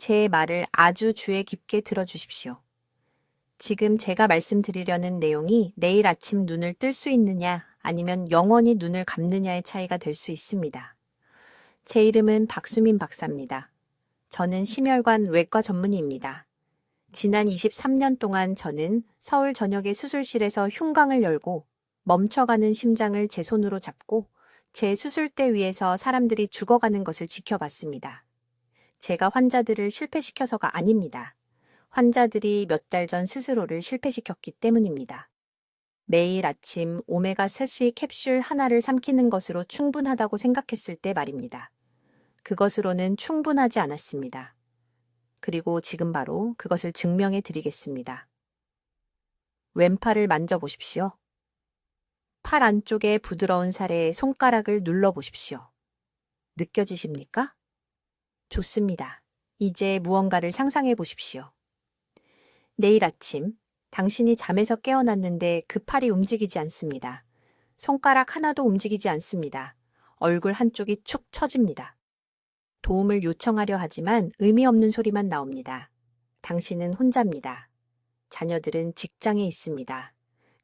제 말을 아주 주의 깊게 들어주십시오. 지금 제가 말씀드리려는 내용이 내일 아침 눈을 뜰 수 있느냐 아니면 영원히 눈을 감느냐의 차이가 될 수 있습니다. 제 이름은 박수민 박사입니다. 저는 심혈관 외과 전문의입니다. 지난 23년 동안 저는 서울 전역의 수술실에서 흉곽을 열고 멈춰가는 심장을 제 손으로 잡고 제 수술대 위에서 사람들이 죽어가는 것을 지켜봤습니다. 제가 환자들을 실패시켜서가 아닙니다. 환자들이 몇 달 전 스스로를 실패시켰기 때문입니다. 매일 아침 오메가3 캡슐 하나를 삼키는 것으로 충분하다고 생각했을 때 말입니다. 그것으로는 충분하지 않았습니다. 그리고 지금 바로 그것을 증명해 드리겠습니다. 왼팔을 만져보십시오. 팔 안쪽에 부드러운 살에 손가락을 눌러보십시오. 느껴지십니까? 좋습니다. 이제 무언가를 상상해 보십시오. 내일 아침 당신이 잠에서 깨어났는데 그 팔이 움직이지 않습니다. 손가락 하나도 움직이지 않습니다. 얼굴 한쪽이 축 처집니다. 도움을 요청하려 하지만 의미 없는 소리만 나옵니다. 당신은 혼자입니다. 자녀들은 직장에 있습니다.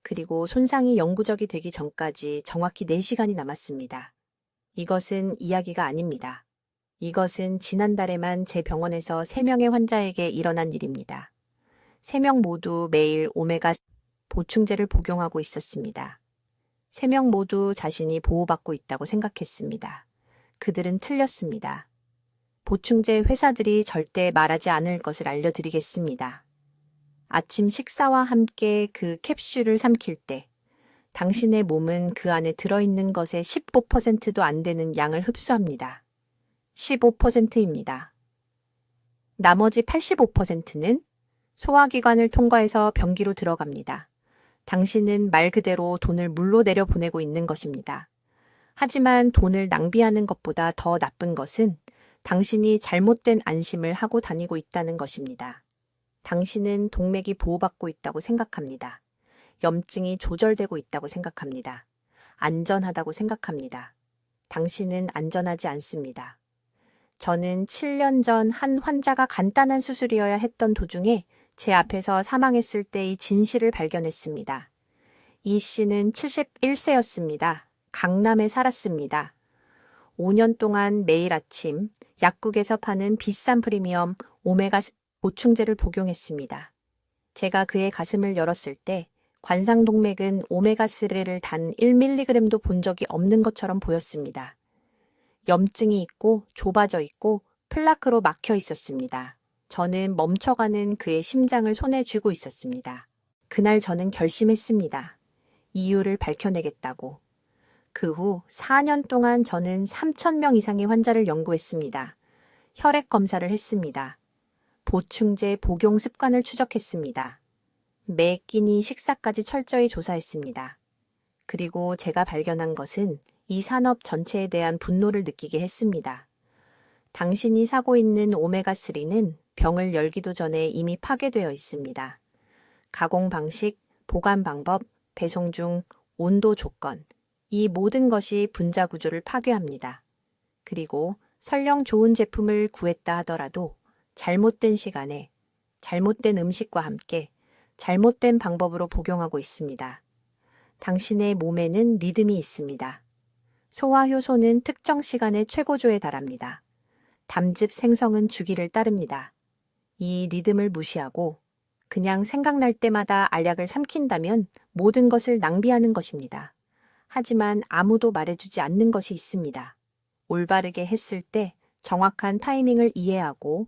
그리고 손상이 영구적이 되기 전까지 정확히 4시간이 남았습니다. 이것은 이야기가 아닙니다. 이것은 지난달에만 제 병원에서 3명의 환자에게 일어난 일입니다. 3명 모두 매일 오메가 보충제를 복용하고 있었습니다. 3명 모두 자신이 보호받고 있다고 생각했습니다. 그들은 틀렸습니다. 보충제 회사들이 절대 말하지 않을 것을 알려드리겠습니다. 아침 식사와 함께 그 캡슐을 삼킬 때 당신의 몸은 그 안에 들어있는 것의 15%도 안 되는 양을 흡수합니다. 15%입니다. 나머지 85%는 소화기관을 통과해서 변기로 들어갑니다. 당신은 말 그대로 돈을 물로 내려보내고 있는 것입니다. 하지만 돈을 낭비하는 것보다 더 나쁜 것은 당신이 잘못된 안심을 하고 다니고 있다는 것입니다. 당신은 동맥이 보호받고 있다고 생각합니다. 염증이 조절되고 있다고 생각합니다. 안전하다고 생각합니다. 당신은 안전하지 않습니다. 저는 7년 전 한 환자가 간단한 수술이어야 했던 도중에 제 앞에서 사망했을 때의 진실을 발견했습니다. 이 씨는 71세였습니다. 강남에 살았습니다. 5년 동안 매일 아침 약국에서 파는 비싼 프리미엄 오메가 보충제를 복용했습니다. 제가 그의 가슴을 열었을 때 관상동맥은 오메가3를 단 1mg도 본 적이 없는 것처럼 보였습니다. 염증이 있고 좁아져 있고 플라크로 막혀 있었습니다. 저는 멈춰가는 그의 심장을 손에 쥐고 있었습니다. 그날 저는 결심했습니다. 이유를 밝혀내겠다고. 그 후 4년 동안 저는 3,000명 이상의 환자를 연구했습니다. 혈액 검사를 했습니다. 보충제 복용 습관을 추적했습니다. 매 끼니 식사까지 철저히 조사했습니다. 그리고 제가 발견한 것은 이 산업 전체에 대한 분노를 느끼게 했습니다. 당신이 사고 있는 오메가3는 병을 열기도 전에 이미 파괴되어 있습니다. 가공 방식, 보관 방법, 배송 중, 온도 조건, 이 모든 것이 분자 구조를 파괴합니다. 그리고 설령 좋은 제품을 구했다 하더라도 잘못된 시간에, 잘못된 음식과 함께 잘못된 방법으로 복용하고 있습니다. 당신의 몸에는 리듬이 있습니다. 소화 효소는 특정 시간에 최고조에 달합니다. 담즙 생성은 주기를 따릅니다. 이 리듬을 무시하고 그냥 생각날 때마다 알약을 삼킨다면 모든 것을 낭비하는 것입니다. 하지만 아무도 말해주지 않는 것이 있습니다. 올바르게 했을 때 정확한 타이밍을 이해하고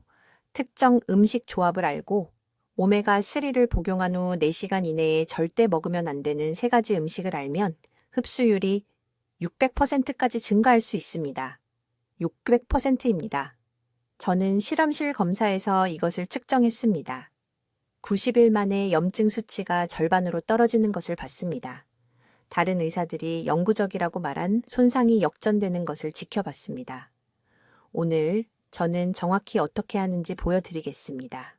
특정 음식 조합을 알고 오메가3를 복용한 후 4시간 이내에 절대 먹으면 안 되는 3가지 음식을 알면 흡수율이 600%까지 증가할 수 있습니다. 600%입니다. 저는 실험실 검사에서 이것을 측정했습니다. 90일 만에 염증 수치가 절반으로 떨어지는 것을 봤습니다. 다른 의사들이 영구적이라고 말한 손상이 역전되는 것을 지켜봤습니다. 오늘 저는 정확히 어떻게 하는지 보여드리겠습니다.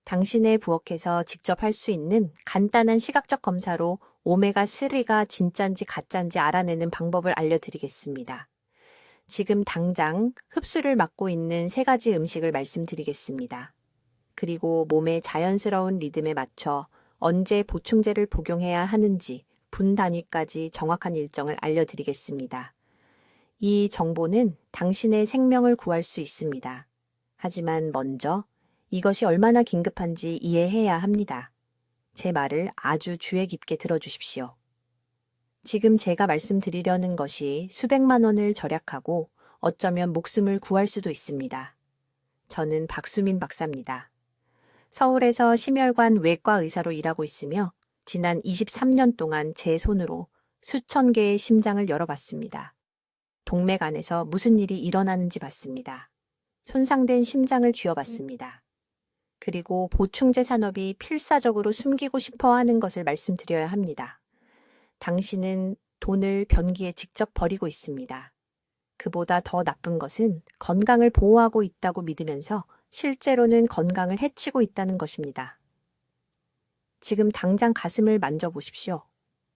당신의 부엌에서 직접 할 수 있는 간단한 시각적 검사로 오메가3가 진짠지 가짠지 알아내는 방법을 알려드리겠습니다. 지금 당장 흡수를 막고 있는 3가지 음식을 말씀드리겠습니다. 그리고 몸의 자연스러운 리듬에 맞춰 언제 보충제를 복용해야 하는지 분 단위까지 정확한 일정을 알려드리겠습니다. 이 정보는 당신의 생명을 구할 수 있습니다. 하지만 먼저 이것이 얼마나 긴급한지 이해해야 합니다. 제 말을 아주 주의 깊게 들어주십시오. 지금 제가 말씀드리려는 것이 수백만 원을 절약하고 어쩌면 목숨을 구할 수도 있습니다. 저는 박수민 박사입니다. 서울에서 심혈관 외과 의사로 일하고 있으며 지난 23년 동안 제 손으로 수천 개의 심장을 열어봤습니다. 동맥 안에서 무슨 일이 일어나는지 봤습니다. 손상된 심장을 쥐어봤습니다. 그리고 보충제 산업이 필사적으로 숨기고 싶어 하는 것을 말씀드려야 합니다. 당신은 돈을 변기에 직접 버리고 있습니다. 그보다 더 나쁜 것은 건강을 보호하고 있다고 믿으면서 실제로는 건강을 해치고 있다는 것입니다. 지금 당장 가슴을 만져보십시오.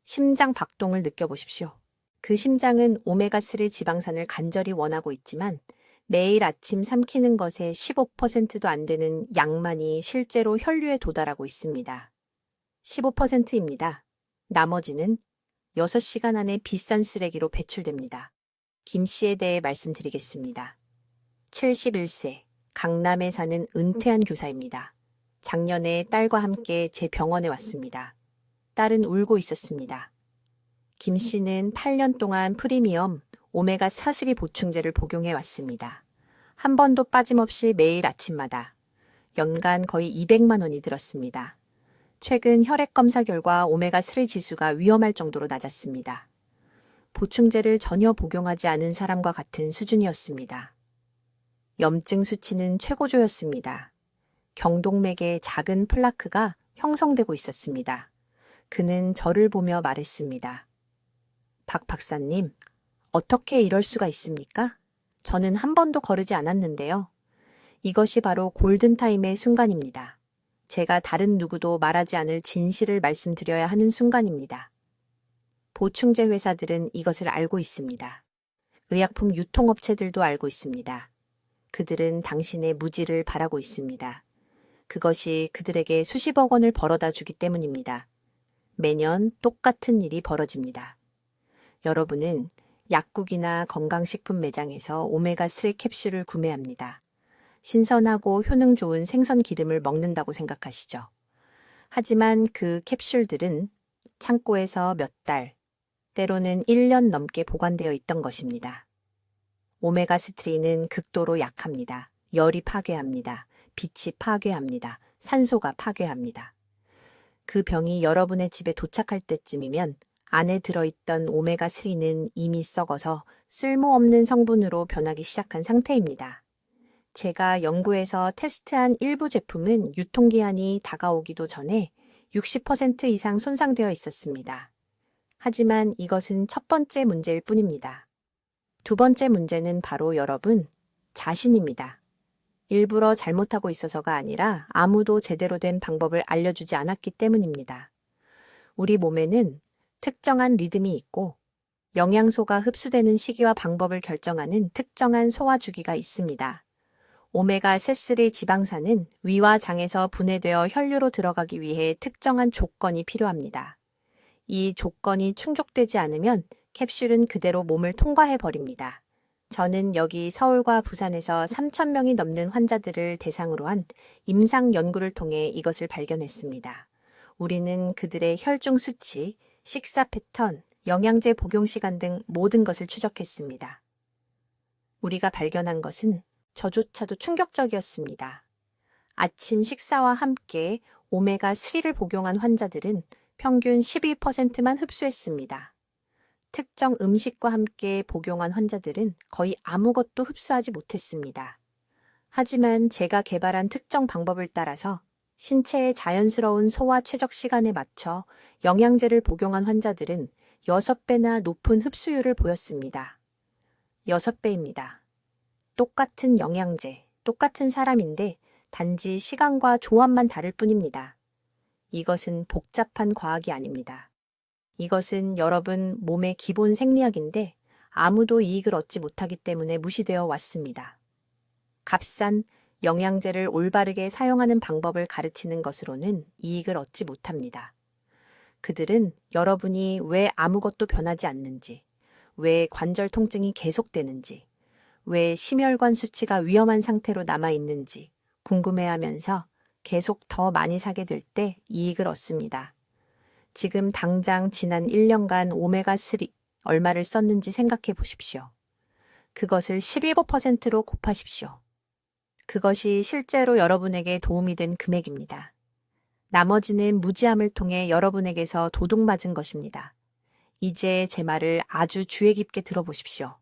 심장 박동을 느껴보십시오. 그 심장은 오메가3 지방산을 간절히 원하고 있지만 매일 아침 삼키는 것에 15%도 안 되는 양만이 실제로 혈류에 도달하고 있습니다. 15%입니다. 나머지는 6시간 안에 비싼 쓰레기로 배출됩니다. 김 씨에 대해 말씀드리겠습니다. 71세, 강남에 사는 은퇴한 교사입니다. 작년에 딸과 함께 제 병원에 왔습니다. 딸은 울고 있었습니다. 김 씨는 8년 동안 프리미엄 오메가 사슬이 보충제를 복용해 왔습니다. 한 번도 빠짐없이 매일 아침마다 연간 거의 200만 원이 들었습니다. 최근 혈액 검사 결과 오메가3 지수가 위험할 정도로 낮았습니다. 보충제를 전혀 복용하지 않은 사람과 같은 수준이었습니다. 염증 수치는 최고조였습니다. 경동맥에 작은 플라크가 형성되고 있었습니다. 그는 저를 보며 말했습니다. 박 박사님, 어떻게 이럴 수가 있습니까? 저는 한 번도 거르지 않았는데요. 이것이 바로 골든타임의 순간입니다. 제가 다른 누구도 말하지 않을 진실을 말씀드려야 하는 순간입니다. 보충제 회사들은 이것을 알고 있습니다. 의약품 유통업체들도 알고 있습니다. 그들은 당신의 무지를 바라고 있습니다. 그것이 그들에게 수십억 원을 벌어다 주기 때문입니다. 매년 똑같은 일이 벌어집니다. 여러분은 약국이나 건강식품 매장에서 오메가3 캡슐을 구매합니다. 신선하고 효능 좋은 생선 기름을 먹는다고 생각하시죠. 하지만 그 캡슐들은 창고에서 몇 달, 때로는 1년 넘게 보관되어 있던 것입니다. 오메가3는 극도로 약합니다. 열이 파괴합니다. 빛이 파괴합니다. 산소가 파괴합니다. 그 병이 여러분의 집에 도착할 때쯤이면 안에 들어있던 오메가3는 이미 썩어서 쓸모없는 성분으로 변하기 시작한 상태입니다. 제가 연구해서 테스트한 일부 제품은 유통기한이 다가오기도 전에 60% 이상 손상되어 있었습니다. 하지만 이것은 첫 번째 문제일 뿐입니다. 두 번째 문제는 바로 여러분 자신입니다. 일부러 잘못하고 있어서가 아니라 아무도 제대로 된 방법을 알려주지 않았기 때문입니다. 우리 몸에는 특정한 리듬이 있고 영양소가 흡수되는 시기와 방법을 결정하는 특정한 소화주기가 있습니다. 오메가3 지방산은 위와 장에서 분해되어 혈류로 들어가기 위해 특정한 조건이 필요합니다. 이 조건이 충족되지 않으면 캡슐은 그대로 몸을 통과해 버립니다. 저는 여기 서울과 부산에서 3,000명이 넘는 환자들을 대상으로 한 임상 연구를 통해 이것을 발견했습니다. 우리는 그들의 혈중 수치, 식사 패턴, 영양제 복용 시간 등 모든 것을 추적했습니다. 우리가 발견한 것은 저조차도 충격적이었습니다. 아침 식사와 함께 오메가3를 복용한 환자들은 평균 12%만 흡수했습니다. 특정 음식과 함께 복용한 환자들은 거의 아무것도 흡수하지 못했습니다. 하지만 제가 개발한 특정 방법을 따라서 신체의 자연스러운 소화 최적 시간에 맞춰 영양제를 복용한 환자들은 6배나 높은 흡수율을 보였습니다. 6배입니다. 똑같은 영양제, 똑같은 사람인데 단지 시간과 조합만 다를 뿐입니다. 이것은 복잡한 과학이 아닙니다. 이것은 여러분 몸의 기본 생리학인데 아무도 이익을 얻지 못하기 때문에 무시되어 왔습니다. 값싼 영양제를 올바르게 사용하는 방법을 가르치는 것으로는 이익을 얻지 못합니다. 그들은 여러분이 왜 아무것도 변하지 않는지, 왜 관절 통증이 계속되는지, 왜 심혈관 수치가 위험한 상태로 남아있는지 궁금해하면서 계속 더 많이 사게 될 때 이익을 얻습니다. 지금 당장 지난 1년간 오메가3 얼마를 썼는지 생각해 보십시오. 그것을 17%로 곱하십시오. 그것이 실제로 여러분에게 도움이 된 금액입니다. 나머지는 무지함을 통해 여러분에게서 도둑맞은 것입니다. 이제 제 말을 아주 주의 깊게 들어보십시오.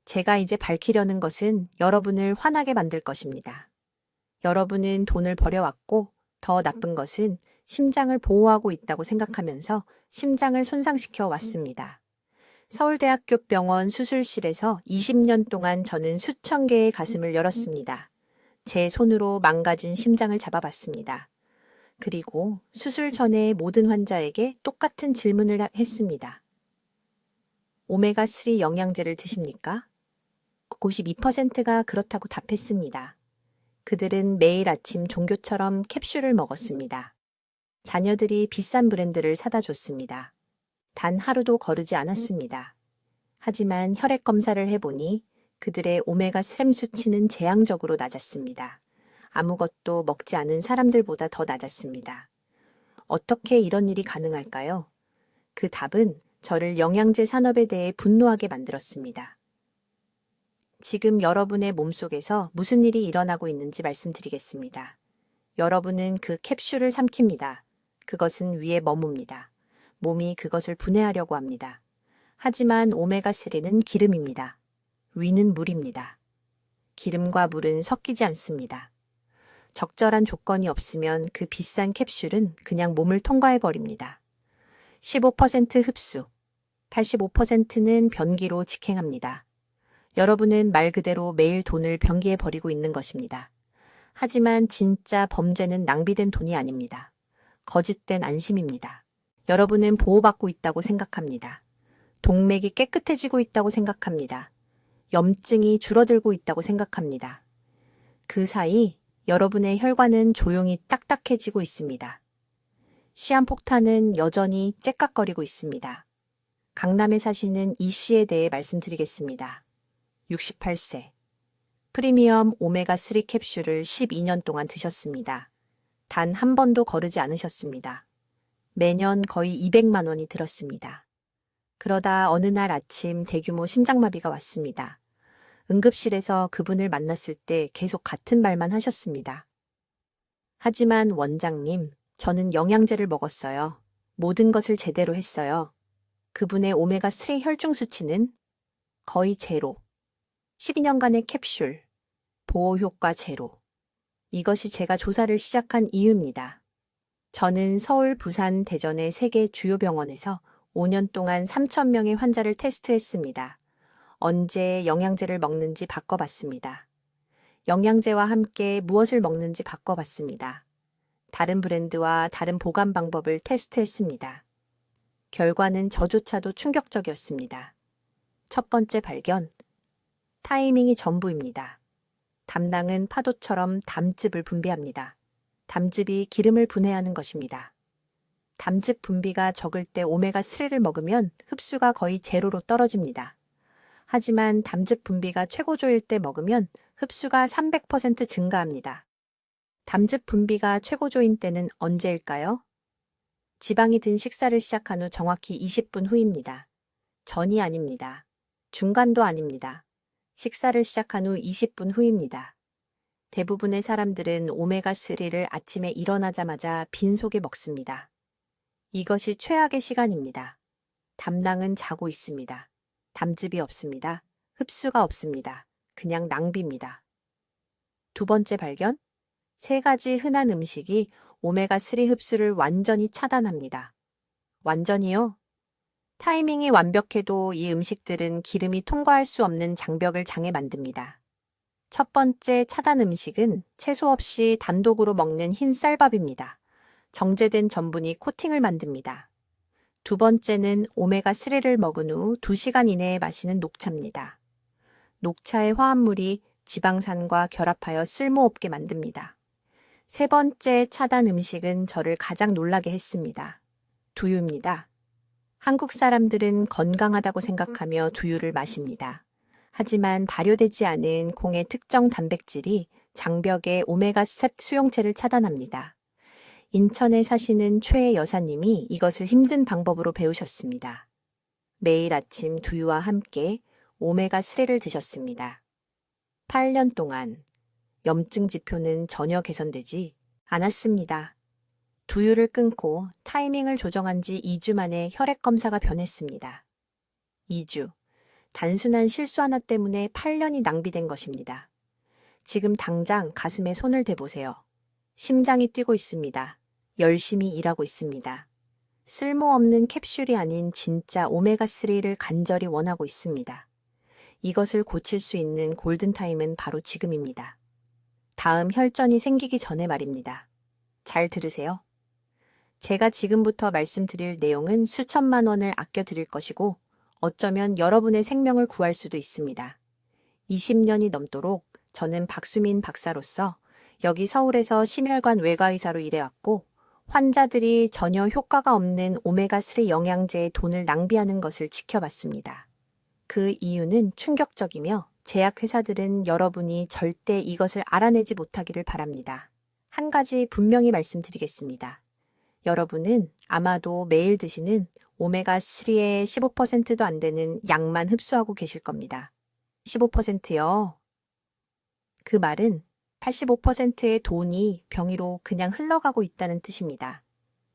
제가 이제 밝히려는 것은 여러분을 화나게 만들 것입니다. 여러분은 돈을 버려왔고 더 나쁜 것은 심장을 보호하고 있다고 생각하면서 심장을 손상시켜 왔습니다. 서울대학교 병원 수술실에서 20년 동안 저는 수천 개의 가슴을 열었습니다. 제 손으로 망가진 심장을 잡아봤습니다. 그리고 수술 전에 모든 환자에게 똑같은 질문을 했습니다. 오메가3 영양제를 드십니까? 92%가 그렇다고 답했습니다. 그들은 매일 아침 종교처럼 캡슐을 먹었습니다. 자녀들이 비싼 브랜드를 사다 줬습니다. 단 하루도 거르지 않았습니다. 하지만 혈액 검사를 해보니 그들의 오메가3 수치는 재앙적으로 낮았습니다. 아무것도 먹지 않은 사람들보다 더 낮았습니다. 어떻게 이런 일이 가능할까요? 그 답은 저를 영양제 산업에 대해 분노하게 만들었습니다. 지금 여러분의 몸속에서 무슨 일이 일어나고 있는지 말씀드리겠습니다. 여러분은 그 캡슐을 삼킵니다. 그것은 위에 머뭅니다. 몸이 그것을 분해하려고 합니다. 하지만 오메가3는 기름입니다. 위는 물입니다. 기름과 물은 섞이지 않습니다. 적절한 조건이 없으면 그 비싼 캡슐은 그냥 몸을 통과해버립니다. 15% 흡수, 85%는 변기로 직행합니다. 여러분은 말 그대로 매일 돈을 변기에 버리고 있는 것입니다. 하지만 진짜 범죄는 낭비된 돈이 아닙니다. 거짓된 안심입니다. 여러분은 보호받고 있다고 생각합니다. 동맥이 깨끗해지고 있다고 생각합니다. 염증이 줄어들고 있다고 생각합니다. 그 사이 여러분의 혈관은 조용히 딱딱해지고 있습니다. 시한폭탄은 여전히 째깍거리고 있습니다. 강남에 사시는 이 씨에 대해 말씀드리겠습니다. 68세. 프리미엄 오메가3 캡슐을 12년 동안 드셨습니다. 단 한 번도 거르지 않으셨습니다. 매년 거의 200만 원이 들었습니다. 그러다 어느 날 아침 대규모 심장마비가 왔습니다. 응급실에서 그분을 만났을 때 계속 같은 말만 하셨습니다. 하지만 원장님, 저는 영양제를 먹었어요. 모든 것을 제대로 했어요. 그분의 오메가3 혈중 수치는 거의 제로. 12년간의 캡슐, 보호 효과 제로. 이것이 제가 조사를 시작한 이유입니다. 저는 서울, 부산, 대전의 3개 주요 병원에서 5년 동안 3,000명의 환자를 테스트했습니다. 언제 영양제를 먹는지 바꿔봤습니다. 영양제와 함께 무엇을 먹는지 바꿔봤습니다. 다른 브랜드와 다른 보관 방법을 테스트했습니다. 결과는 저조차도 충격적이었습니다. 첫 번째 발견, 타이밍이 전부입니다. 담낭은 파도처럼 담즙을 분비합니다. 담즙이 기름을 분해하는 것입니다. 담즙 분비가 적을 때 오메가3를 먹으면 흡수가 거의 제로로 떨어집니다. 하지만 담즙 분비가 최고조일 때 먹으면 흡수가 300% 증가합니다. 담즙 분비가 최고조인 때는 언제일까요? 지방이 든 식사를 시작한 후 정확히 20분 후입니다. 전이 아닙니다. 중간도 아닙니다. 식사를 시작한 후 20분 후입니다. 대부분의 사람들은 오메가3를 아침에 일어나자마자 빈속에 먹습니다. 이것이 최악의 시간입니다. 담낭은 자고 있습니다. 담즙이 없습니다. 흡수가 없습니다. 그냥 낭비입니다. 두 번째 발견, 3가지 흔한 음식이 오메가3 흡수를 완전히 차단합니다. 완전히요? 타이밍이 완벽해도 이 음식들은 기름이 통과할 수 없는 장벽을 장애 만듭니다. 첫 번째 차단 음식은 채소 없이 단독으로 먹는 흰 쌀밥입니다. 정제된 전분이 코팅을 만듭니다. 두 번째는 오메가3를 먹은 후 2시간 이내에 마시는 녹차입니다. 녹차의 화합물이 지방산과 결합하여 쓸모없게 만듭니다. 세 번째 차단 음식은 저를 가장 놀라게 했습니다. 두유입니다. 한국 사람들은 건강하다고 생각하며 두유를 마십니다. 하지만 발효되지 않은 콩의 특정 단백질이 장벽의 오메가3 수용체를 차단합니다. 인천에 사시는 최 여사님이 이것을 힘든 방법으로 배우셨습니다. 매일 아침 두유와 함께 오메가3를 드셨습니다. 8년 동안 염증 지표는 전혀 개선되지 않았습니다. 두유를 끊고 타이밍을 조정한 지 2주 만에 혈액 검사가 변했습니다. 2주. 단순한 실수 하나 때문에 8년이 낭비된 것입니다. 지금 당장 가슴에 손을 대보세요. 심장이 뛰고 있습니다. 열심히 일하고 있습니다. 쓸모없는 캡슐이 아닌 진짜 오메가3를 간절히 원하고 있습니다. 이것을 고칠 수 있는 골든타임은 바로 지금입니다. 다음 혈전이 생기기 전에 말입니다. 잘 들으세요. 제가 지금부터 말씀드릴 내용은 수천만 원을 아껴드릴 것이고 어쩌면 여러분의 생명을 구할 수도 있습니다. 20년이 넘도록 저는 박수민 박사로서 여기 서울에서 심혈관 외과의사로 일해왔고 환자들이 전혀 효과가 없는 오메가3 영양제에 돈을 낭비하는 것을 지켜봤습니다. 그 이유는 충격적이며 제약회사들은 여러분이 절대 이것을 알아내지 못하기를 바랍니다. 한 가지 분명히 말씀드리겠습니다. 여러분은 아마도 매일 드시는 오메가3의 15%도 안 되는 양만 흡수하고 계실 겁니다. 15%요? 그 말은 85%의 돈이 병이로 그냥 흘러가고 있다는 뜻입니다.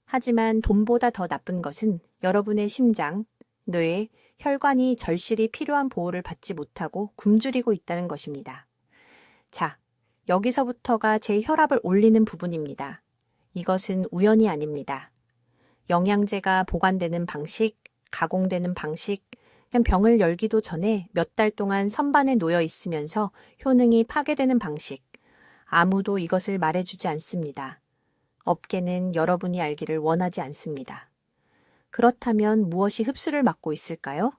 하지만 돈보다 더 나쁜 것은 여러분의 심장, 뇌, 혈관이 절실히 필요한 보호를 받지 못하고 굶주리고 있다는 것입니다. 자, 여기서부터가 제 혈압을 올리는 부분입니다. 이것은 우연이 아닙니다. 영양제가 보관되는 방식, 가공되는 방식, 그냥 병을 열기도 전에 몇 달 동안 선반에 놓여 있으면서 효능이 파괴되는 방식, 아무도 이것을 말해주지 않습니다. 업계는 여러분이 알기를 원하지 않습니다. 그렇다면 무엇이 흡수를 막고 있을까요?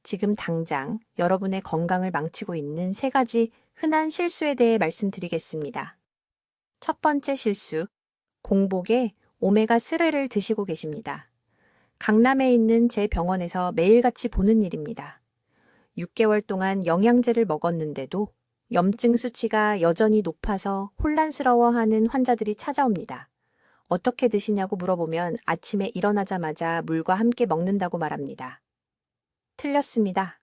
지금 당장 여러분의 건강을 망치고 있는 3가지 흔한 실수에 대해 말씀드리겠습니다. 첫 번째 실수, 공복에 오메가3를 드시고 계십니다. 강남에 있는 제 병원에서 매일같이 보는 일입니다. 6개월 동안 영양제를 먹었는데도 염증 수치가 여전히 높아서 혼란스러워하는 환자들이 찾아옵니다. 어떻게 드시냐고 물어보면 아침에 일어나자마자 물과 함께 먹는다고 말합니다. 틀렸습니다.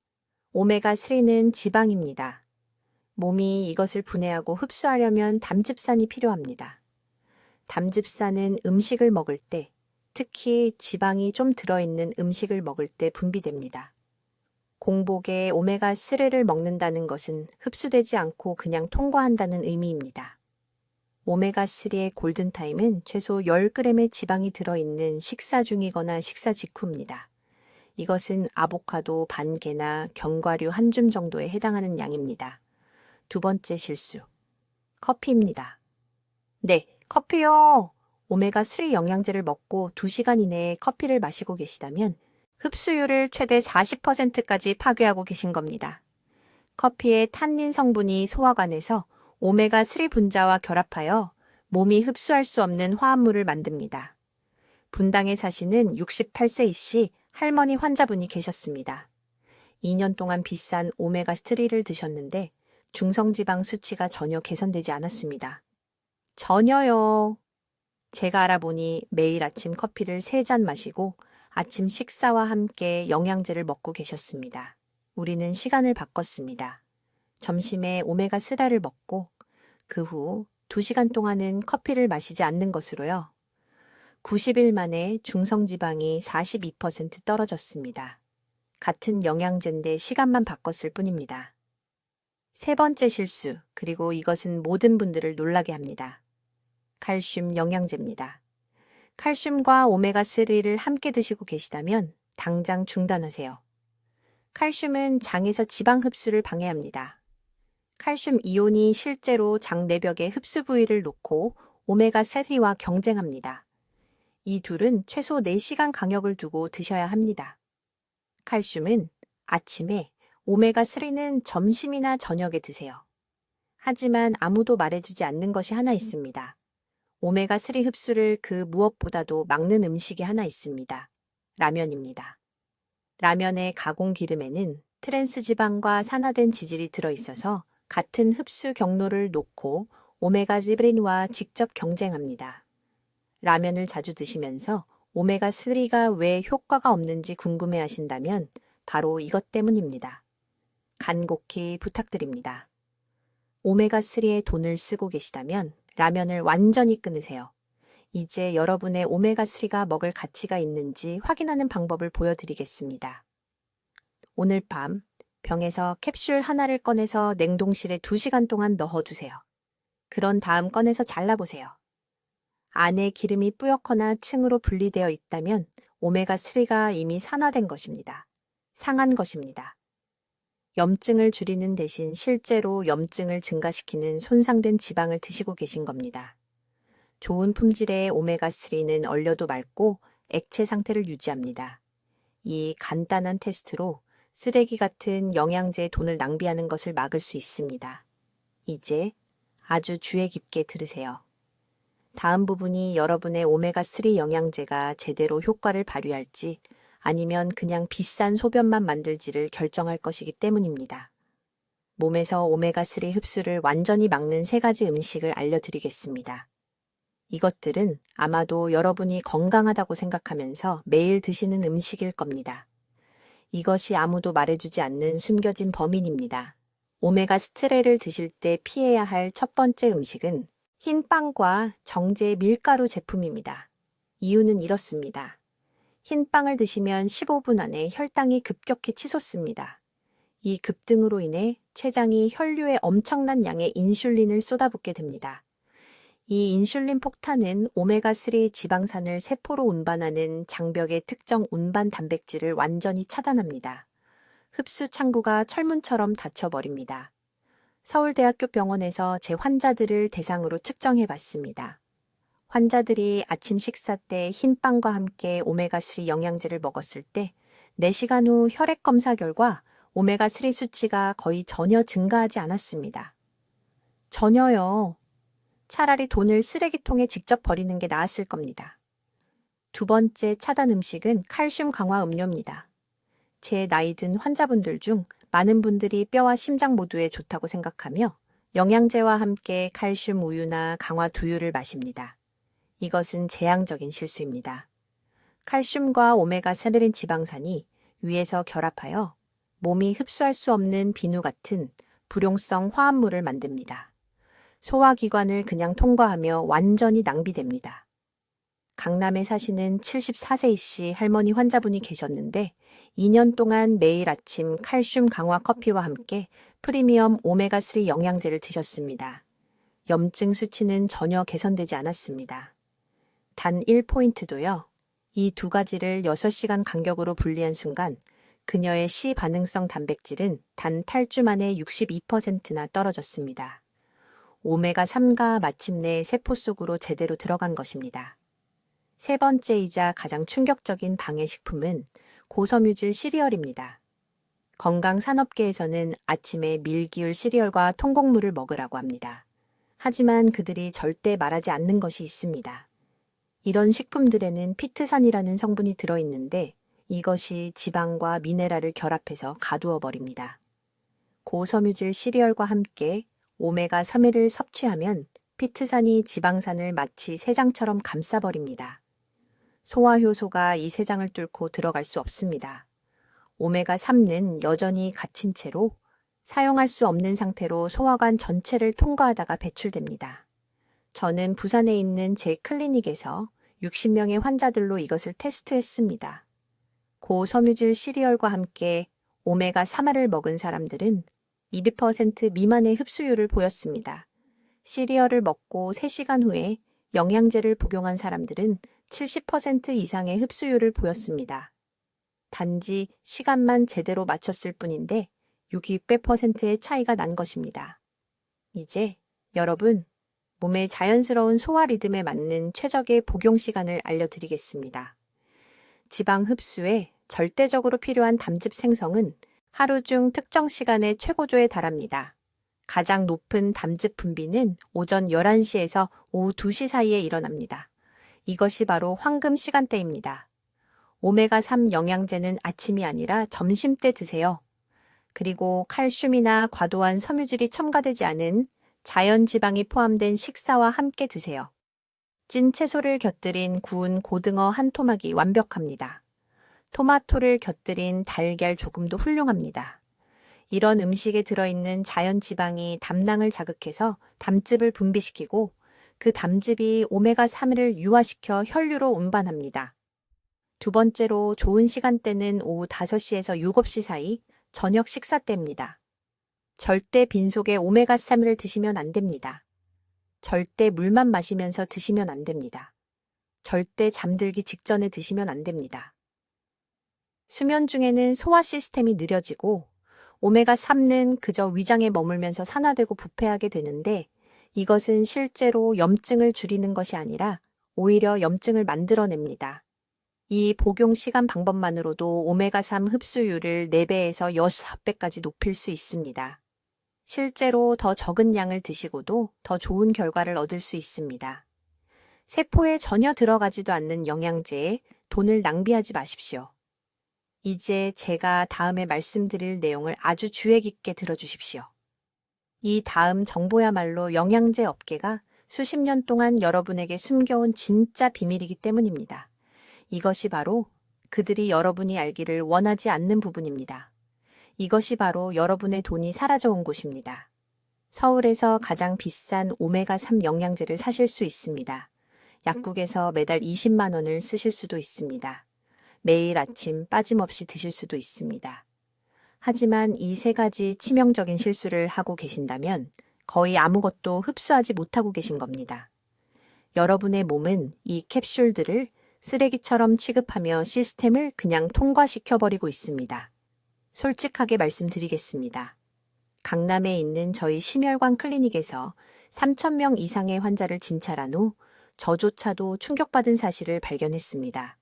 오메가3는 지방입니다. 몸이 이것을 분해하고 흡수하려면 담즙산이 필요합니다. 담즙산은 음식을 먹을 때, 특히 지방이 좀 들어있는 음식을 먹을 때 분비됩니다. 공복에 오메가3를 먹는다는 것은 흡수되지 않고 그냥 통과한다는 의미입니다. 오메가3의 골든타임은 최소 10g의 지방이 들어있는 식사 중이거나 식사 직후입니다. 이것은 아보카도 반 개나 견과류 한 줌 정도에 해당하는 양입니다. 두 번째 실수, 커피입니다. 네, 커피요. 오메가3 영양제를 먹고 2시간 이내에 커피를 마시고 계시다면 흡수율을 최대 40%까지 파괴하고 계신 겁니다. 커피의 탄닌 성분이 소화관에서 오메가3 분자와 결합하여 몸이 흡수할 수 없는 화합물을 만듭니다. 분당에 사시는 68세이씨 할머니 환자분이 계셨습니다. 2년 동안 비싼 오메가3를 드셨는데 중성지방 수치가 전혀 개선되지 않았습니다. 전혀요. 제가 알아보니 매일 아침 커피를 3잔 마시고 아침 식사와 함께 영양제를 먹고 계셨습니다. 우리는 시간을 바꿨습니다. 점심에 오메가3를 먹고 그 후 2시간 동안은 커피를 마시지 않는 것으로요. 90일 만에 중성지방이 42% 떨어졌습니다. 같은 영양제인데 시간만 바꿨을 뿐입니다. 세 번째 실수, 그리고 이것은 모든 분들을 놀라게 합니다. 칼슘 영양제입니다. 칼슘과 오메가3를 함께 드시고 계시다면 당장 중단하세요. 칼슘은 장에서 지방 흡수를 방해합니다. 칼슘 이온이 실제로 장 내벽의 흡수 부위를 놓고 오메가3와 경쟁합니다. 이 둘은 최소 4시간 간격을 두고 드셔야 합니다. 칼슘은 아침에, 오메가3는 점심이나 저녁에 드세요. 하지만 아무도 말해주지 않는 것이 하나 있습니다. 오메가3 흡수를 그 무엇보다도 막는 음식이 하나 있습니다. 라면입니다. 라면의 가공 기름에는 트랜스 지방과 산화된 지질이 들어있어서 같은 흡수 경로를 놓고 오메가3와 직접 경쟁합니다. 라면을 자주 드시면서 오메가3가 왜 효과가 없는지 궁금해 하신다면 바로 이것 때문입니다. 간곡히 부탁드립니다. 오메가3에 돈을 쓰고 계시다면 라면을 완전히 끊으세요. 이제 여러분의 오메가3가 먹을 가치가 있는지 확인하는 방법을 보여드리겠습니다. 오늘 밤 병에서 캡슐 하나를 꺼내서 냉동실에 2시간 동안 넣어두세요. 그런 다음 꺼내서 잘라보세요. 안에 기름이 뿌옇거나 층으로 분리되어 있다면 오메가3가 이미 산화된 것입니다. 상한 것입니다. 염증을 줄이는 대신 실제로 염증을 증가시키는 손상된 지방을 드시고 계신 겁니다. 좋은 품질의 오메가3는 얼려도 맑고 액체 상태를 유지합니다. 이 간단한 테스트로 쓰레기 같은 영양제에 돈을 낭비하는 것을 막을 수 있습니다. 이제 아주 주의 깊게 들으세요. 다음 부분이 여러분의 오메가3 영양제가 제대로 효과를 발휘할지 아니면 그냥 비싼 소변만 만들지를 결정할 것이기 때문입니다. 몸에서 오메가3 흡수를 완전히 막는 3가지 음식을 알려드리겠습니다. 이것들은 아마도 여러분이 건강하다고 생각하면서 매일 드시는 음식일 겁니다. 이것이 아무도 말해주지 않는 숨겨진 범인입니다. 오메가 스트레를 드실 때 피해야 할 첫 번째 음식은 흰 빵과 정제 밀가루 제품입니다. 이유는 이렇습니다. 흰 빵을 드시면 15분 안에 혈당이 급격히 치솟습니다. 이 급등으로 인해 췌장이 혈류에 엄청난 양의 인슐린을 쏟아붓게 됩니다. 이 인슐린 폭탄은 오메가3 지방산을 세포로 운반하는 장벽의 특정 운반 단백질을 완전히 차단합니다. 흡수 창구가 철문처럼 닫혀버립니다. 서울대학교 병원에서 제 환자들을 대상으로 측정해 봤습니다. 환자들이 아침 식사 때 흰빵과 함께 오메가3 영양제를 먹었을 때 4시간 후 혈액 검사 결과 오메가3 수치가 거의 전혀 증가하지 않았습니다. 전혀요. 차라리 돈을 쓰레기통에 직접 버리는 게 나았을 겁니다. 두 번째 차단 음식은 칼슘 강화 음료입니다. 제 나이 든 환자분들 중 많은 분들이 뼈와 심장 모두에 좋다고 생각하며 영양제와 함께 칼슘 우유나 강화 두유를 마십니다. 이것은 재앙적인 실수입니다. 칼슘과 오메가3 지방산이 위에서 결합하여 몸이 흡수할 수 없는 비누 같은 불용성 화합물을 만듭니다. 소화기관을 그냥 통과하며 완전히 낭비됩니다. 강남에 사시는 74세이씨 할머니 환자분이 계셨는데 2년 동안 매일 아침 칼슘 강화 커피와 함께 프리미엄 오메가3 영양제를 드셨습니다. 염증 수치는 전혀 개선되지 않았습니다. 단 1포인트도요. 이 두 가지를 6시간 간격으로 분리한 순간 그녀의 시 반응성 단백질은 단 8주 만에 62%나 떨어졌습니다. 오메가3가 마침내 세포 속으로 제대로 들어간 것입니다. 세 번째이자 가장 충격적인 방해식품은 고섬유질 시리얼입니다. 건강산업계에서는 아침에 밀기울 시리얼과 통곡물을 먹으라고 합니다. 하지만 그들이 절대 말하지 않는 것이 있습니다. 이런 식품들에는 피트산이라는 성분이 들어있는데 이것이 지방과 미네랄을 결합해서 가두어 버립니다. 고섬유질 시리얼과 함께 오메가3를 섭취하면 피트산이 지방산을 마치 세장처럼 감싸버립니다. 소화효소가 이 세장을 뚫고 들어갈 수 없습니다. 오메가3는 여전히 갇힌 채로 사용할 수 없는 상태로 소화관 전체를 통과하다가 배출됩니다. 저는 부산에 있는 제 클리닉에서 60명의 환자들로 이것을 테스트했습니다. 고섬유질 시리얼과 함께 오메가3를 먹은 사람들은 200% 미만의 흡수율을 보였습니다. 시리얼을 먹고 3시간 후에 영양제를 복용한 사람들은 70% 이상의 흡수율을 보였습니다. 단지 시간만 제대로 맞췄을 뿐인데 600%의 차이가 난 것입니다. 이제 여러분, 몸의 자연스러운 소화 리듬에 맞는 최적의 복용 시간을 알려드리겠습니다. 지방 흡수에 절대적으로 필요한 담즙 생성은 하루 중 특정 시간에 최고조에 달합니다. 가장 높은 담즙 분비는 오전 11시에서 오후 2시 사이에 일어납니다. 이것이 바로 황금 시간대입니다. 오메가3 영양제는 아침이 아니라 점심때 드세요. 그리고 칼슘이나 과도한 섬유질이 첨가되지 않은 자연 지방이 포함된 식사와 함께 드세요. 찐 채소를 곁들인 구운 고등어 한 토막이 완벽합니다. 토마토를 곁들인 달걀 조금도 훌륭합니다. 이런 음식에 들어있는 자연 지방이 담낭을 자극해서 담즙을 분비시키고 그 담즙이 오메가3를 유화시켜 혈류로 운반합니다. 두 번째로 좋은 시간대는 오후 5시에서 7시 사이 저녁 식사 때입니다. 절대 빈속에 오메가3를 드시면 안 됩니다. 절대 물만 마시면서 드시면 안 됩니다. 절대 잠들기 직전에 드시면 안 됩니다. 수면 중에는 소화 시스템이 느려지고 오메가3는 그저 위장에 머물면서 산화되고 부패하게 되는데 이것은 실제로 염증을 줄이는 것이 아니라 오히려 염증을 만들어냅니다. 이 복용 시간 방법만으로도 오메가3 흡수율을 4배에서 6배까지 높일 수 있습니다. 실제로 더 적은 양을 드시고도 더 좋은 결과를 얻을 수 있습니다. 세포에 전혀 들어가지도 않는 영양제에 돈을 낭비하지 마십시오. 이제 제가 다음에 말씀드릴 내용을 아주 주의 깊게 들어주십시오. 이 다음 정보야말로 영양제 업계가 수십 년 동안 여러분에게 숨겨온 진짜 비밀이기 때문입니다. 이것이 바로 그들이 여러분이 알기를 원하지 않는 부분입니다. 이것이 바로 여러분의 돈이 사라져온 곳입니다. 서울에서 가장 비싼 오메가3 영양제를 사실 수 있습니다. 약국에서 매달 20만 원을 쓰실 수도 있습니다. 매일 아침 빠짐없이 드실 수도 있습니다. 하지만 이 세 가지 치명적인 실수를 하고 계신다면 거의 아무것도 흡수하지 못하고 계신 겁니다. 여러분의 몸은 이 캡슐들을 쓰레기처럼 취급하며 시스템을 그냥 통과시켜버리고 있습니다. 솔직하게 말씀드리겠습니다. 강남에 있는 저희 심혈관 클리닉에서 3,000명 이상의 환자를 진찰한 후 저조차도 충격받은 사실을 발견했습니다.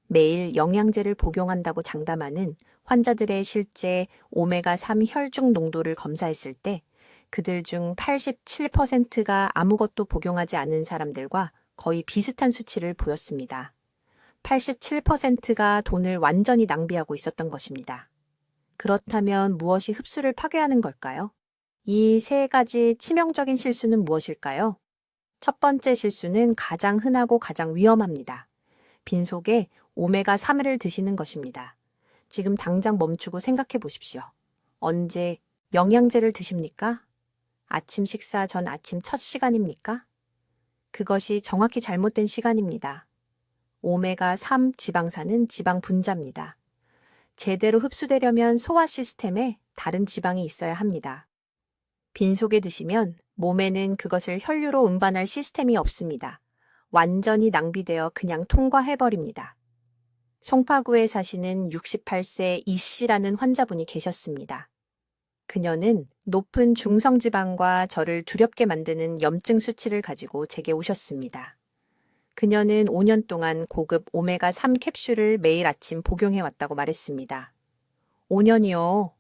매일 영양제를 복용한다고 장담하는 환자들의 실제 오메가3 혈중 농도를 검사했을 때 그들 중 87%가 아무것도 복용하지 않은 사람들과 거의 비슷한 수치를 보였습니다. 87%가 돈을 완전히 낭비하고 있었던 것입니다. 그렇다면 무엇이 흡수를 파괴하는 걸까요? 이 세 가지 치명적인 실수는 무엇일까요? 첫 번째 실수는 가장 흔하고 가장 위험합니다. 빈속에 오메가3을 드시는 것입니다. 지금 당장 멈추고 생각해 보십시오. 언제 영양제를 드십니까? 아침 식사 전 아침 첫 시간입니까? 그것이 정확히 잘못된 시간입니다. 오메가3 지방산은 지방 분자입니다. 제대로 흡수되려면 소화 시스템에 다른 지방이 있어야 합니다. 빈속에 드시면 몸에는 그것을 혈류로 운반할 시스템이 없습니다. 완전히 낭비되어 그냥 통과해버립니다. 송파구에 사시는 68세 이씨라는 환자분이 계셨습니다. 그녀는 높은 중성지방과 저를 두렵게 만드는 염증 수치를 가지고 제게 오셨습니다. 그녀는 5년 동안 고급 오메가3 캡슐을 매일 아침 복용해 왔다고 말했습니다. 5년이요?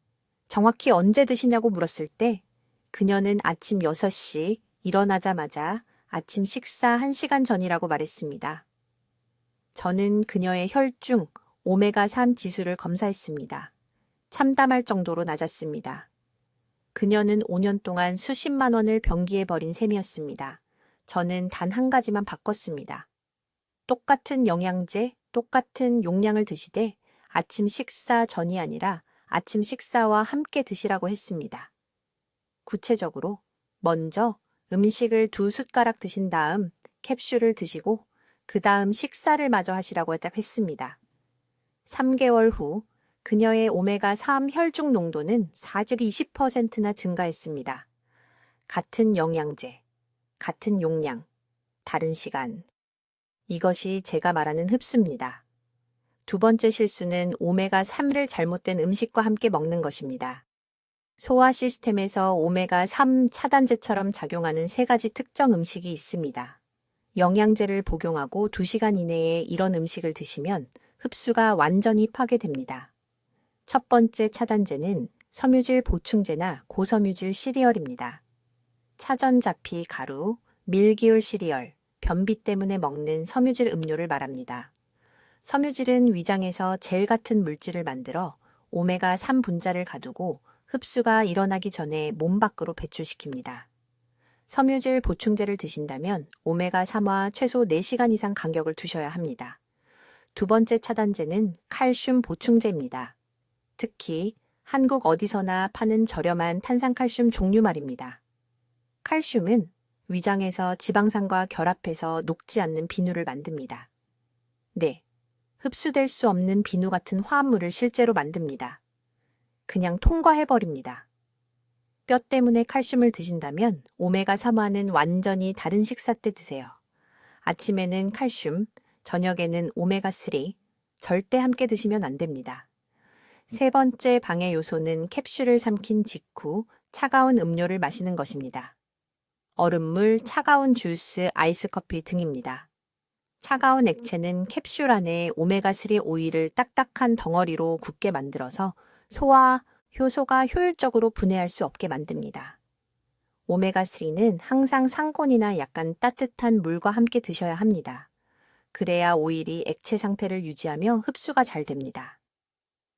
정확히 언제 드시냐고 물었을 때 그녀는 아침 6시 일어나자마자 아침 식사 1시간 전이라고 말했습니다. 저는 그녀의 혈중 오메가3 지수를 검사했습니다. 참담할 정도로 낮았습니다. 그녀는 5년 동안 수십만 원을 병기해버린 셈이었습니다. 저는 단 한 가지만 바꿨습니다. 똑같은 영양제, 똑같은 용량을 드시되 아침 식사 전이 아니라 아침 식사와 함께 드시라고 했습니다. 구체적으로 먼저 음식을 2숟가락 드신 다음 캡슐을 드시고 그 다음 식사를 마저 하시라고 했습니다. 3개월 후 그녀의 오메가3 혈중 농도는 20%나 증가했습니다. 같은 영양제, 같은 용량, 다른 시간. 이것이 제가 말하는 흡수입니다. 두 번째 실수는 오메가3를 잘못된 음식과 함께 먹는 것입니다. 소화 시스템에서 오메가3 차단제처럼 작용하는 세 가지 특정 음식이 있습니다. 영양제를 복용하고 2시간 이내에 이런 음식을 드시면 흡수가 완전히 파괴됩니다. 첫 번째 차단제는 섬유질 보충제나 고섬유질 시리얼입니다. 차전자피 가루, 밀기울 시리얼, 변비 때문에 먹는 섬유질 음료를 말합니다. 섬유질은 위장에서 젤 같은 물질을 만들어 오메가3 분자를 가두고 흡수가 일어나기 전에 몸 밖으로 배출시킵니다. 섬유질 보충제를 드신다면 오메가3와 최소 4시간 이상 간격을 두셔야 합니다. 두 번째 차단제는 칼슘 보충제입니다. 특히 한국 어디서나 파는 저렴한 탄산칼슘 종류 말입니다. 칼슘은 위장에서 지방산과 결합해서 녹지 않는 비누를 만듭니다. 네, 흡수될 수 없는 비누 같은 화합물을 실제로 만듭니다. 그냥 통과해버립니다. 뼈 때문에 칼슘을 드신다면 오메가3화는 완전히 다른 식사 때 드세요. 아침에는 칼슘, 저녁에는 오메가3, 절대 함께 드시면 안 됩니다. 세 번째 방해 요소는 캡슐을 삼킨 직후 차가운 음료를 마시는 것입니다. 얼음물, 차가운 주스, 아이스커피 등입니다. 차가운 액체는 캡슐 안에 오메가3 오일을 딱딱한 덩어리로 굳게 만들어서 소화, 효소가 효율적으로 분해할 수 없게 만듭니다. 오메가3는 항상 상온이나 약간 따뜻한 물과 함께 드셔야 합니다. 그래야 오일이 액체 상태를 유지하며 흡수가 잘 됩니다.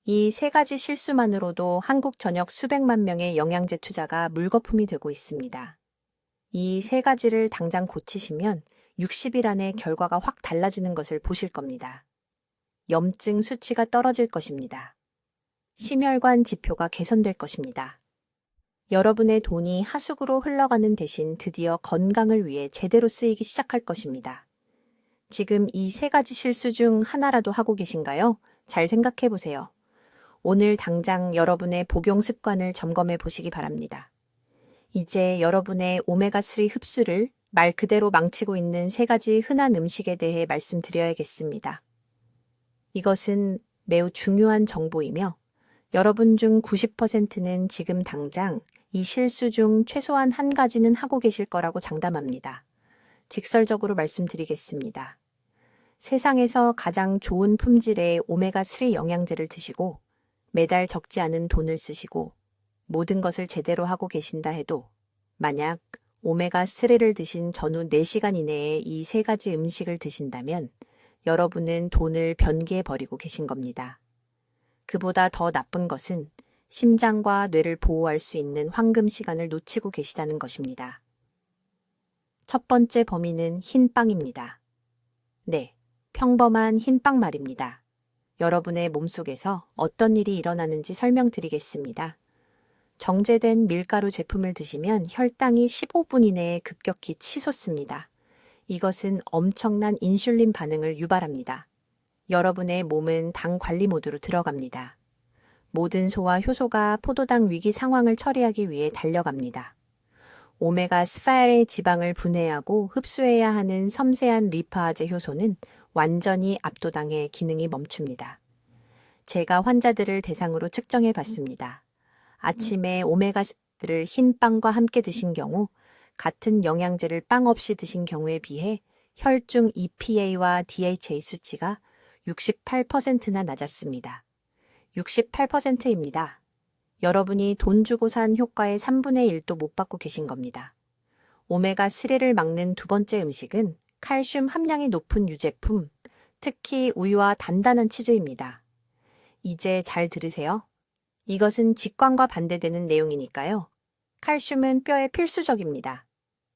이 세 가지 실수만으로도 한국 전역 수백만 명의 영양제 투자가 물거품이 되고 있습니다. 이 세 가지를 당장 고치시면 60일 안에 결과가 확 달라지는 것을 보실 겁니다. 염증 수치가 떨어질 것입니다. 심혈관 지표가 개선될 것입니다. 여러분의 돈이 하수구로 흘러가는 대신 드디어 건강을 위해 제대로 쓰이기 시작할 것입니다. 지금 이 세 가지 실수 중 하나라도 하고 계신가요? 잘 생각해 보세요. 오늘 당장 여러분의 복용 습관을 점검해 보시기 바랍니다. 이제 여러분의 오메가3 흡수를 말 그대로 망치고 있는 세 가지 흔한 음식에 대해 말씀드려야겠습니다. 이것은 매우 중요한 정보이며 여러분 중 90%는 지금 당장 이 실수 중 최소한 한 가지는 하고 계실 거라고 장담합니다. 직설적으로 말씀드리겠습니다. 세상에서 가장 좋은 품질의 오메가3 영양제를 드시고 매달 적지 않은 돈을 쓰시고 모든 것을 제대로 하고 계신다 해도 만약 오메가3를 드신 전후 4시간 이내에 이 세 가지 음식을 드신다면 여러분은 돈을 변기에 버리고 계신 겁니다. 그보다 더 나쁜 것은 심장과 뇌를 보호할 수 있는 황금 시간을 놓치고 계시다는 것입니다. 첫 번째 범인은 흰빵입니다. 네, 평범한 흰빵 말입니다. 여러분의 몸속에서 어떤 일이 일어나는지 설명드리겠습니다. 정제된 밀가루 제품을 드시면 혈당이 15분 이내에 급격히 치솟습니다. 이것은 엄청난 인슐린 반응을 유발합니다. 여러분의 몸은 당 관리 모드로 들어갑니다. 모든 소와 효소가 포도당 위기 상황을 처리하기 위해 달려갑니다. 오메가3의 지방을 분해하고 흡수해야 하는 섬세한 리파아제 효소는 완전히 압도당해 기능이 멈춥니다. 제가 환자들을 대상으로 측정해 봤습니다. 아침에 오메가3를 흰빵과 함께 드신 경우 같은 영양제를 빵 없이 드신 경우에 비해 혈중 EPA와 DHA 수치가 68%나 낮았습니다. 68%입니다. 여러분이 돈 주고 산 효과의 3분의 1도 못 받고 계신 겁니다. 오메가3를 막는 두 번째 음식은 칼슘 함량이 높은 유제품, 특히 우유와 단단한 치즈입니다. 이제 잘 들으세요. 이것은 직관과 반대되는 내용이니까요. 칼슘은 뼈에 필수적입니다.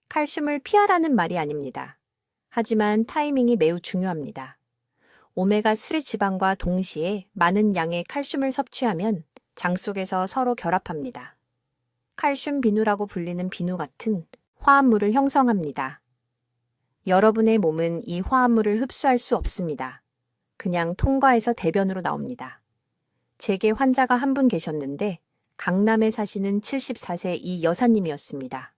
칼슘을 피하라는 말이 아닙니다. 하지만 타이밍이 매우 중요합니다. 오메가3 지방과 동시에 많은 양의 칼슘을 섭취하면 장 속에서 서로 결합합니다. 칼슘 비누라고 불리는 비누 같은 화합물을 형성합니다. 여러분의 몸은 이 화합물을 흡수할 수 없습니다. 그냥 통과해서 대변으로 나옵니다. 제게 환자가 한 분 계셨는데 강남에 사시는 74세 이 여사님이었습니다.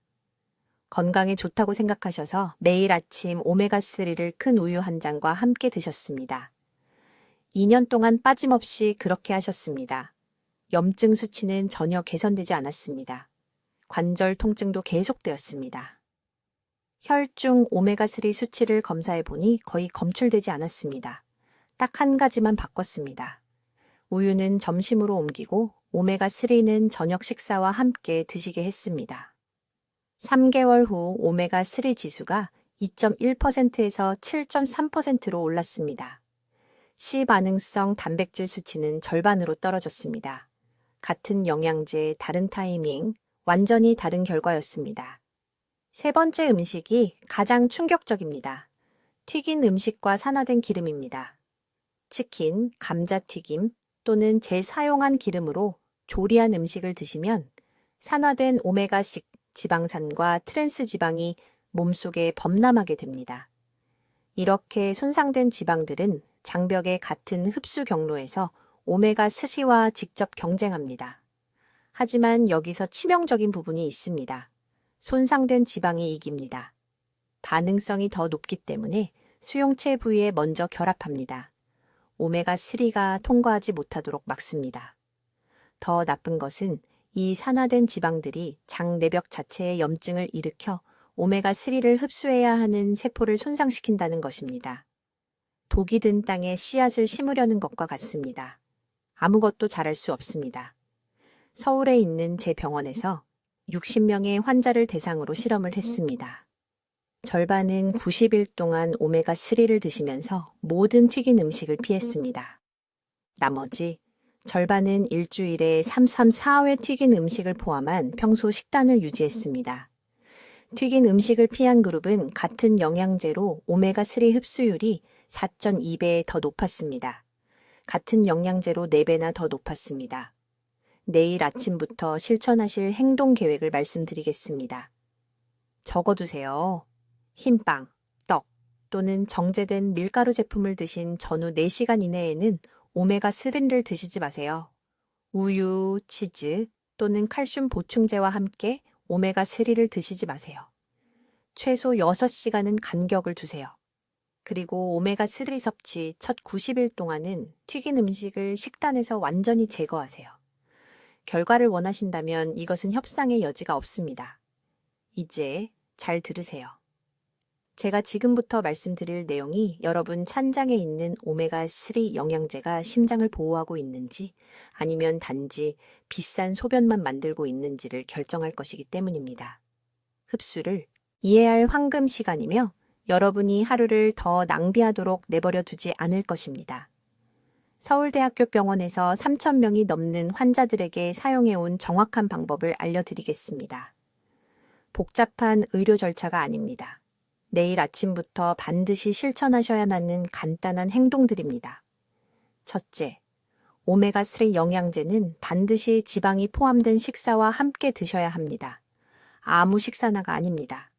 건강에 좋다고 생각하셔서 매일 아침 오메가3를 큰 우유 한 잔과 함께 드셨습니다. 2년 동안 빠짐없이 그렇게 하셨습니다. 염증 수치는 전혀 개선되지 않았습니다. 관절 통증도 계속되었습니다. 혈중 오메가3 수치를 검사해 보니 거의 검출되지 않았습니다. 딱 한 가지만 바꿨습니다. 우유는 점심으로 옮기고 오메가3는 저녁 식사와 함께 드시게 했습니다. 3개월 후 오메가3 지수가 2.1%에서 7.3%로 올랐습니다. 시반응성 단백질 수치는 절반으로 떨어졌습니다. 같은 영양제, 다른 타이밍, 완전히 다른 결과였습니다. 세 번째 음식이 가장 충격적입니다. 튀긴 음식과 산화된 기름입니다. 치킨, 감자튀김 또는 재사용한 기름으로 조리한 음식을 드시면 산화된 오메가6 지방산과 트랜스 지방이 몸속에 범람하게 됩니다. 이렇게 손상된 지방들은 장벽의 같은 흡수 경로에서 오메가3와 직접 경쟁합니다. 하지만 여기서 치명적인 부분이 있습니다. 손상된 지방이 이깁니다. 반응성이 더 높기 때문에 수용체 부위에 먼저 결합합니다. 오메가3가 통과하지 못하도록 막습니다. 더 나쁜 것은 이 산화된 지방들이 장 내벽 자체에 염증을 일으켜 오메가3를 흡수해야 하는 세포를 손상시킨다는 것입니다. 독이 든 땅에 씨앗을 심으려는 것과 같습니다. 아무것도 잘할 수 없습니다. 서울에 있는 제 병원에서 60명의 환자를 대상으로 실험을 했습니다. 절반은 90일 동안 오메가3를 드시면서 모든 튀긴 음식을 피했습니다. 나머지 절반은 일주일에 4회 튀긴 음식을 포함한 평소 식단을 유지했습니다. 튀긴 음식을 피한 그룹은 같은 영양제로 오메가3 흡수율이 4.2배 더 높았습니다. 같은 영양제로 4배나 더 높았습니다. 내일 아침부터 실천하실 행동 계획을 말씀드리겠습니다. 적어두세요. 흰빵, 떡 또는 정제된 밀가루 제품을 드신 전후 4시간 이내에는 오메가3를 드시지 마세요. 우유, 치즈 또는 칼슘 보충제와 함께 오메가3를 드시지 마세요. 최소 6시간은 간격을 두세요. 그리고 오메가3 섭취 첫 90일 동안은 튀긴 음식을 식단에서 완전히 제거하세요. 결과를 원하신다면 이것은 협상의 여지가 없습니다. 이제 잘 들으세요. 제가 지금부터 말씀드릴 내용이 여러분 찬장에 있는 오메가3 영양제가 심장을 보호하고 있는지 아니면 단지 비싼 소변만 만들고 있는지를 결정할 것이기 때문입니다. 흡수를 이해할 황금 시간이며 여러분이 하루를 더 낭비하도록 내버려 두지 않을 것입니다. 서울대학교 병원에서 3,000명이 넘는 환자들에게 사용해온 정확한 방법을 알려드리겠습니다. 복잡한 의료 절차가 아닙니다. 내일 아침부터 반드시 실천하셔야 하는 간단한 행동들입니다. 첫째, 오메가3 영양제는 반드시 지방이 포함된 식사와 함께 드셔야 합니다. 아무 식사나가 아닙니다.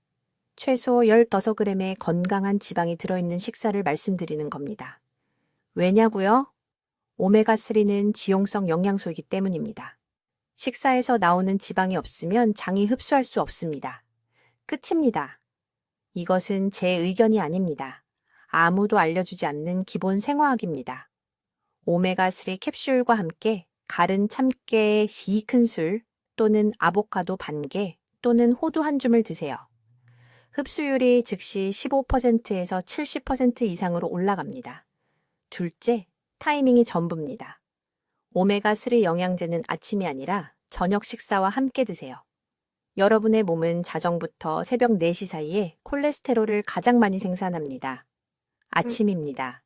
최소 15g의 건강한 지방이 들어있는 식사를 말씀드리는 겁니다. 왜냐고요? 오메가3는 지용성 영양소이기 때문입니다. 식사에서 나오는 지방이 없으면 장이 흡수할 수 없습니다. 끝입니다. 이것은 제 의견이 아닙니다. 아무도 알려주지 않는 기본 생화학입니다. 오메가3 캡슐과 함께 갈은 참깨 2큰술 또는 아보카도 반개 또는 호두 한 줌을 드세요. 흡수율이 즉시 15%에서 70% 이상으로 올라갑니다. 둘째, 타이밍이 전부입니다. 오메가3 영양제는 아침이 아니라 저녁 식사와 함께 드세요. 여러분의 몸은 자정부터 새벽 4시 사이에 콜레스테롤을 가장 많이 생산합니다. 아침입니다.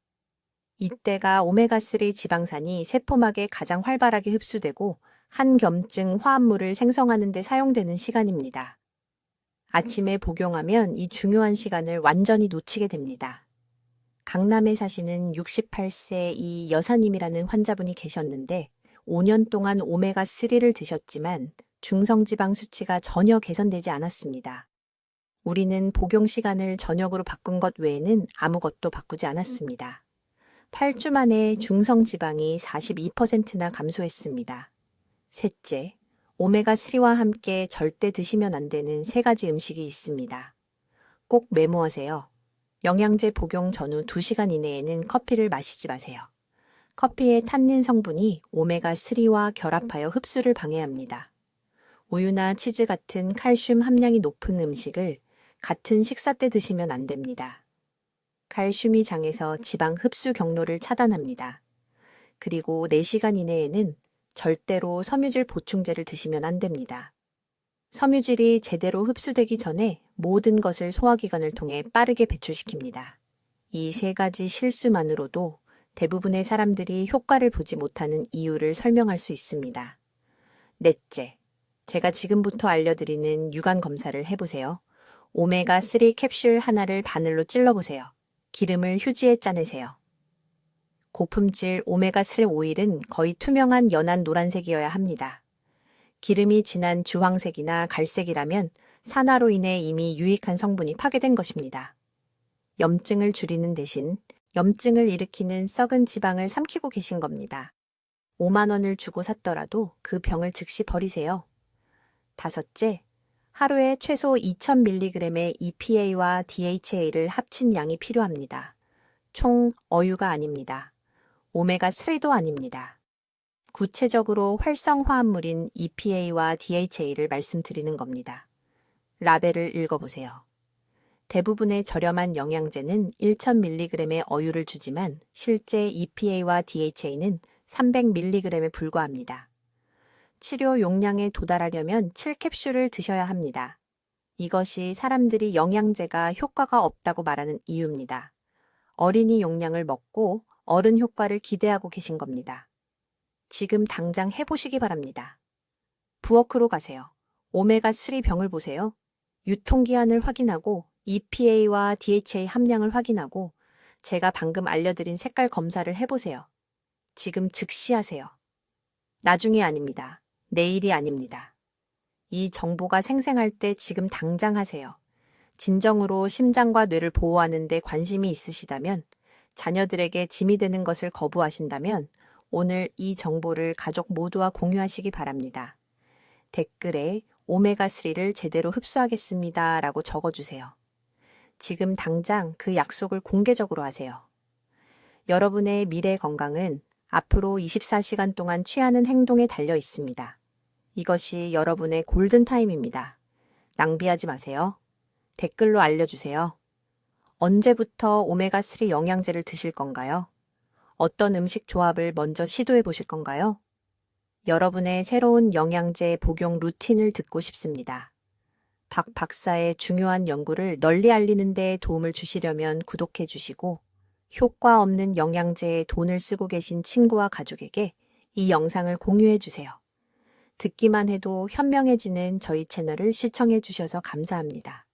이때가 오메가3 지방산이 세포막에 가장 활발하게 흡수되고 한겸증 화합물을 생성하는 데 사용되는 시간입니다. 아침에 복용하면 이 중요한 시간을 완전히 놓치게 됩니다. 강남에 사시는 68세 이 여사님이라는 환자분이 계셨는데 5년 동안 오메가3를 드셨지만 중성지방 수치가 전혀 개선되지 않았습니다. 우리는 복용 시간을 저녁으로 바꾼 것 외에는 아무것도 바꾸지 않았습니다. 8주 만에 중성지방이 42%나 감소했습니다. 셋째, 오메가3와 함께 절대 드시면 안 되는 3가지 음식이 있습니다. 꼭 메모하세요. 영양제 복용 전후 2시간 이내에는 커피를 마시지 마세요. 커피의 탄닌 성분이 오메가3와 결합하여 흡수를 방해합니다. 우유나 치즈 같은 칼슘 함량이 높은 음식을 같은 식사 때 드시면 안 됩니다. 칼슘이 장에서 지방 흡수 경로를 차단합니다. 그리고 4시간 이내에는 절대로 섬유질 보충제를 드시면 안 됩니다. 섬유질이 제대로 흡수되기 전에 모든 것을 소화기관을 통해 빠르게 배출시킵니다. 이 3가지 실수만으로도 대부분의 사람들이 효과를 보지 못하는 이유를 설명할 수 있습니다. 넷째, 제가 지금부터 알려드리는 유관 검사를 해보세요. 오메가3 캡슐 하나를 바늘로 찔러보세요. 기름을 휴지에 짜내세요. 고품질 오메가3 오일은 거의 투명한 연한 노란색이어야 합니다. 기름이 진한 주황색이나 갈색이라면 산화로 인해 이미 유익한 성분이 파괴된 것입니다. 염증을 줄이는 대신 염증을 일으키는 썩은 지방을 삼키고 계신 겁니다. 5만 원을 주고 샀더라도 그 병을 즉시 버리세요. 다섯째, 하루에 최소 2000mg의 EPA와 DHA를 합친 양이 필요합니다. 총 어유가 아닙니다. 오메가3도 아닙니다. 구체적으로 활성화합물인 EPA와 DHA를 말씀드리는 겁니다. 라벨을 읽어보세요. 대부분의 저렴한 영양제는 1000mg의 어유를 주지만 실제 EPA와 DHA는 300mg에 불과합니다. 치료 용량에 도달하려면 7캡슐을 드셔야 합니다. 이것이 사람들이 영양제가 효과가 없다고 말하는 이유입니다. 어린이 용량을 먹고 어른 효과를 기대하고 계신 겁니다. 지금 당장 해보시기 바랍니다. 부엌으로 가세요. 오메가3 병을 보세요. 유통기한을 확인하고 EPA와 DHA 함량을 확인하고 제가 방금 알려드린 색깔 검사를 해보세요. 지금 즉시 하세요. 나중이 아닙니다. 내일이 아닙니다. 이 정보가 생생할 때 지금 당장 하세요. 진정으로 심장과 뇌를 보호하는 데 관심이 있으시다면, 자녀들에게 짐이 되는 것을 거부하신다면 오늘 이 정보를 가족 모두와 공유하시기 바랍니다. 댓글에 오메가3를 제대로 흡수하겠습니다 라고 적어주세요. 지금 당장 그 약속을 공개적으로 하세요. 여러분의 미래 건강은 앞으로 24시간 동안 취하는 행동에 달려 있습니다. 이것이 여러분의 골든타임입니다. 낭비하지 마세요. 댓글로 알려주세요. 언제부터 오메가3 영양제를 드실 건가요? 어떤 음식 조합을 먼저 시도해 보실 건가요? 여러분의 새로운 영양제 복용 루틴을 듣고 싶습니다. 박 박사의 중요한 연구를 널리 알리는 데 도움을 주시려면 구독해 주시고, 효과 없는 영양제에 돈을 쓰고 계신 친구와 가족에게 이 영상을 공유해 주세요. 듣기만 해도 현명해지는 저희 채널을 시청해 주셔서 감사합니다.